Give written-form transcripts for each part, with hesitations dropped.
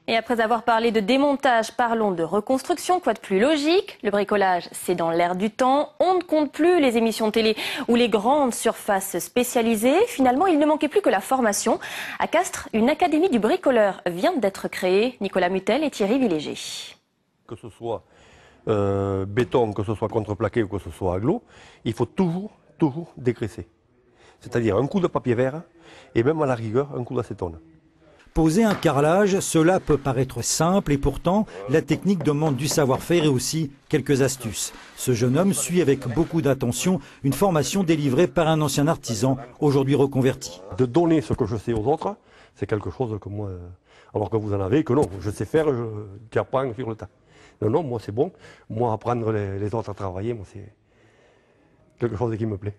Et après avoir parlé de démontage, parlons de reconstruction. Quoi de plus logique? Le bricolage, c'est dans l'air du temps. On ne compte plus les émissions télé ou les grandes surfaces spécialisées. Finalement, il ne manquait plus que la formation. À Castres, une académie du bricoleur vient d'être créée. Nicolas Mutel et Thierry Villéger. Que ce soit béton, que ce soit contreplaqué ou que ce soit aglo, il faut toujours dégraisser. C'est-à-dire un coup de papier vert et même à la rigueur un coup d'acétone. Poser un carrelage, cela peut paraître simple et pourtant, la technique demande du savoir-faire et aussi quelques astuces. Ce jeune homme suit avec beaucoup d'attention une formation délivrée par un ancien artisan, aujourd'hui reconverti. De donner ce que je sais aux autres, c'est quelque chose que moi, alors que vous en avez, que non, je sais faire, tu apprends sur le tas. Non, moi c'est bon, moi apprendre les autres à travailler, moi c'est quelque chose qui me plaît.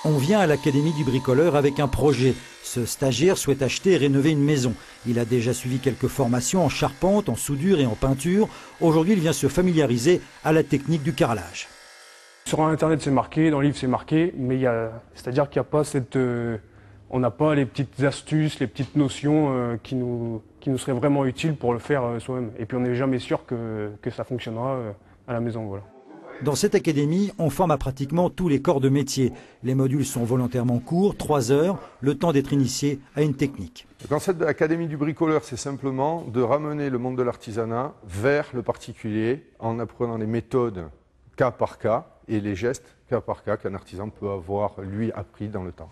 On vient à l'Académie du bricoleur avec un projet. Ce stagiaire souhaite acheter et rénover une maison. Il a déjà suivi quelques formations en charpente, en soudure et en peinture. Aujourd'hui, il vient se familiariser à la technique du carrelage. Sur Internet, c'est marqué, dans le livre, c'est marqué, mais c'est-à-dire qu'il n'y a pas on n'a pas les petites astuces, les petites notions qui nous seraient vraiment utiles pour le faire soi-même. Et puis, on n'est jamais sûr que ça fonctionnera à la maison, voilà. Dans cette académie, on forme à pratiquement tous les corps de métier. Les modules sont volontairement courts, 3 heures, le temps d'être initié à une technique. Le concept de l'Académie du bricoleur, c'est simplement de ramener le monde de l'artisanat vers le particulier en apprenant les méthodes cas par cas et les gestes cas par cas qu'un artisan peut avoir, lui, appris dans le temps.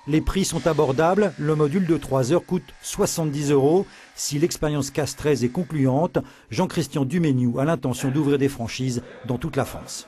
Les prix sont abordables, le module de 3 heures coûte 70 €. Si l'expérience casteraise est concluante, Jean-Christian Duméniou a l'intention d'ouvrir des franchises dans toute la France.